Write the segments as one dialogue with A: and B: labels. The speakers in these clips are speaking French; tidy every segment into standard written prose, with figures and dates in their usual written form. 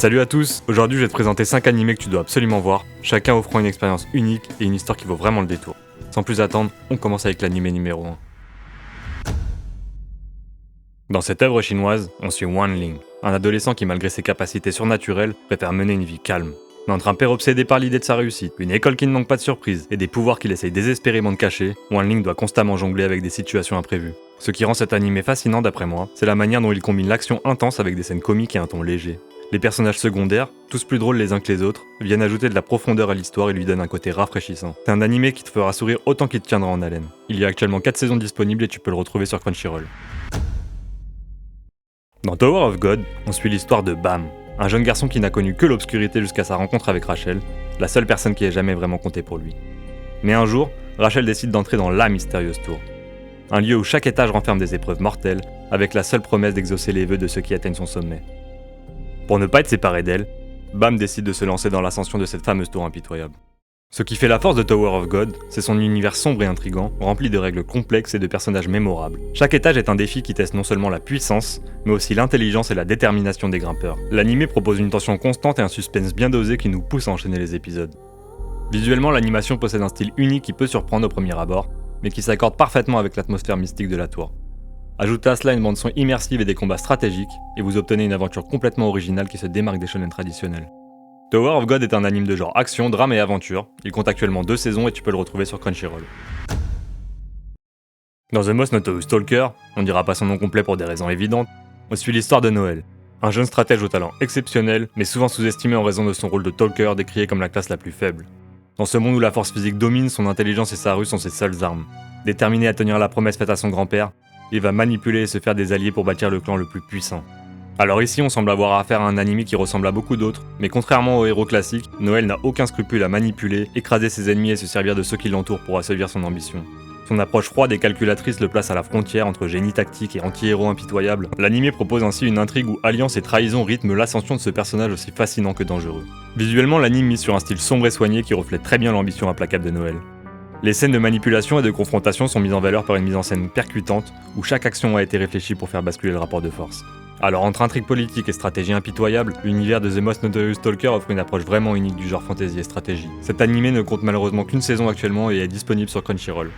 A: Salut à tous, aujourd'hui je vais te présenter 5 animés que tu dois absolument voir, chacun offrant une expérience unique et une histoire qui vaut vraiment le détour. Sans plus attendre, on commence avec l'animé numéro 1. Dans cette œuvre chinoise, on suit Wan Ling, un adolescent qui malgré ses capacités surnaturelles, préfère mener une vie calme. Mais entre un père obsédé par l'idée de sa réussite, une école qui ne manque pas de surprises et des pouvoirs qu'il essaye désespérément de cacher, Wan Ling doit constamment jongler avec des situations imprévues. Ce qui rend cet animé fascinant d'après moi, c'est la manière dont il combine l'action intense avec des scènes comiques et un ton léger. Les personnages secondaires, tous plus drôles les uns que les autres, viennent ajouter de la profondeur à l'histoire et lui donnent un côté rafraîchissant. C'est un animé qui te fera sourire autant qu'il te tiendra en haleine. Il y a actuellement 4 saisons disponibles et tu peux le retrouver sur Crunchyroll. Dans Tower of God, on suit l'histoire de Bam, un jeune garçon qui n'a connu que l'obscurité jusqu'à sa rencontre avec Rachel, la seule personne qui ait jamais vraiment compté pour lui. Mais un jour, Rachel décide d'entrer dans la mystérieuse tour. Un lieu où chaque étage renferme des épreuves mortelles, avec la seule promesse d'exaucer les vœux de ceux qui atteignent son sommet. Pour ne pas être séparé d'elle, Bam décide de se lancer dans l'ascension de cette fameuse tour impitoyable. Ce qui fait la force de Tower of God, c'est son univers sombre et intrigant, rempli de règles complexes et de personnages mémorables. Chaque étage est un défi qui teste non seulement la puissance, mais aussi l'intelligence et la détermination des grimpeurs. L'anime propose une tension constante et un suspense bien dosé qui nous pousse à enchaîner les épisodes. Visuellement, l'animation possède un style unique qui peut surprendre au premier abord, mais qui s'accorde parfaitement avec l'atmosphère mystique de la tour. Ajoutez à cela une bande-son immersive et des combats stratégiques, et vous obtenez une aventure complètement originale qui se démarque des shonen traditionnels. Tower of God est un anime de genre action, drame et aventure. Il compte actuellement 2 saisons et tu peux le retrouver sur Crunchyroll. Dans The Most Notorious Stalker, on dira pas son nom complet pour des raisons évidentes, on suit l'histoire de Noël, un jeune stratège au talent exceptionnel, mais souvent sous-estimé en raison de son rôle de talker décrié comme la classe la plus faible. Dans ce monde où la force physique domine, son intelligence et sa ruse sont ses seules armes. Déterminé à tenir la promesse faite à son grand-père, il va manipuler et se faire des alliés pour bâtir le clan le plus puissant. Alors ici, on semble avoir affaire à un anime qui ressemble à beaucoup d'autres, mais contrairement aux héros classiques, Noël n'a aucun scrupule à manipuler, écraser ses ennemis et se servir de ceux qui l'entourent pour assouvir son ambition. Son approche froide et calculatrice le place à la frontière entre génie tactique et anti-héros impitoyable. L'anime propose ainsi une intrigue où alliance et trahison rythment l'ascension de ce personnage aussi fascinant que dangereux. Visuellement, l'anime mise sur un style sombre et soigné qui reflète très bien l'ambition implacable de Noël. Les scènes de manipulation et de confrontation sont mises en valeur par une mise en scène percutante, où chaque action a été réfléchie pour faire basculer le rapport de force. Alors entre intrigue politique et stratégie impitoyable, l'univers de The Most Notorious Stalker offre une approche vraiment unique du genre fantasy et stratégie. Cet animé ne compte malheureusement qu'une saison actuellement et est disponible sur Crunchyroll.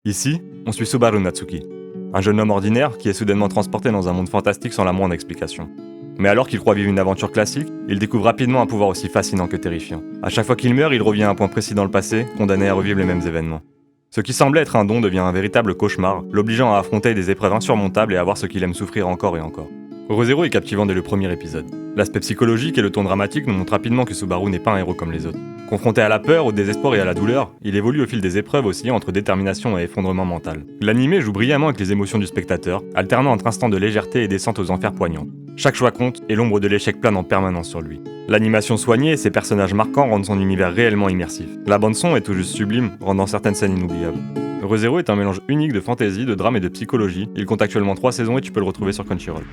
A: Ici, on suit Subaru Natsuki, un jeune homme ordinaire qui est soudainement transporté dans un monde fantastique sans la moindre explication. Mais alors qu'il croit vivre une aventure classique, il découvre rapidement un pouvoir aussi fascinant que terrifiant. À chaque fois qu'il meurt, il revient à un point précis dans le passé, condamné à revivre les mêmes événements. Ce qui semblait être un don devient un véritable cauchemar, l'obligeant à affronter des épreuves insurmontables et à voir ce qu'il aime souffrir encore et encore. ReZero est captivant dès le premier épisode. L'aspect psychologique et le ton dramatique nous montrent rapidement que Subaru n'est pas un héros comme les autres. Confronté à la peur, au désespoir et à la douleur, il évolue au fil des épreuves oscillant entre détermination et effondrement mental. L'anime joue brillamment avec les émotions du spectateur, alternant entre instants de légèreté et descente aux enfers poignants. Chaque choix compte et l'ombre de l'échec plane en permanence sur lui. L'animation soignée et ses personnages marquants rendent son univers réellement immersif. La bande-son est tout juste sublime, rendant certaines scènes inoubliables. ReZero est un mélange unique de fantasy, de drame et de psychologie. Il compte actuellement 3 saisons et tu peux le retrouver sur Crunchyroll.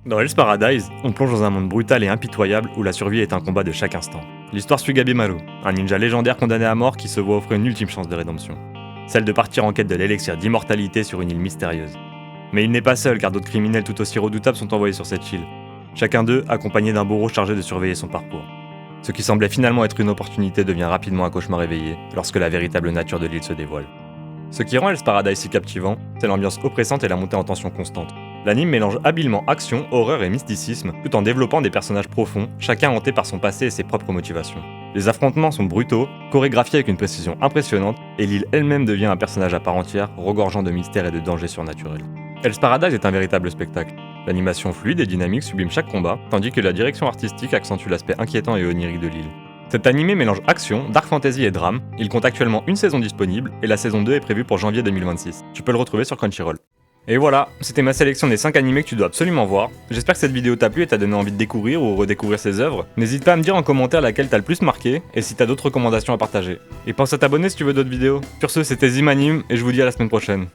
A: Dans Hell's Paradise, on plonge dans un monde brutal et impitoyable où la survie est un combat de chaque instant. L'histoire suit Gabimaru, un ninja légendaire condamné à mort qui se voit offrir une ultime chance de rédemption. Celle de partir en quête de l'élixir d'immortalité sur une île mystérieuse. Mais il n'est pas seul car d'autres criminels tout aussi redoutables sont envoyés sur cette île. Chacun d'eux accompagné d'un bourreau chargé de surveiller son parcours. Ce qui semblait finalement être une opportunité devient rapidement un cauchemar éveillé lorsque la véritable nature de l'île se dévoile. Ce qui rend Hell's Paradise si captivant, c'est l'ambiance oppressante et la montée en tension constante. L'anime mélange habilement action, horreur et mysticisme, tout en développant des personnages profonds, chacun hanté par son passé et ses propres motivations. Les affrontements sont brutaux, chorégraphiés avec une précision impressionnante, et l'île elle-même devient un personnage à part entière, regorgeant de mystères et de dangers surnaturels. Hell's Paradise est un véritable spectacle. L'animation fluide et dynamique sublime chaque combat, tandis que la direction artistique accentue l'aspect inquiétant et onirique de l'île. Cet animé mélange action, dark fantasy et drame, il compte actuellement une saison disponible, et la saison 2 est prévue pour janvier 2026. Tu peux le retrouver sur Crunchyroll. Et voilà, c'était ma sélection des 5 animés que tu dois absolument voir. J'espère que cette vidéo t'a plu et t'a donné envie de découvrir ou redécouvrir ses œuvres. N'hésite pas à me dire en commentaire laquelle t'as le plus marqué et si t'as d'autres recommandations à partager. Et pense à t'abonner si tu veux d'autres vidéos. Sur ce, c'était Zimanime et je vous dis à la semaine prochaine.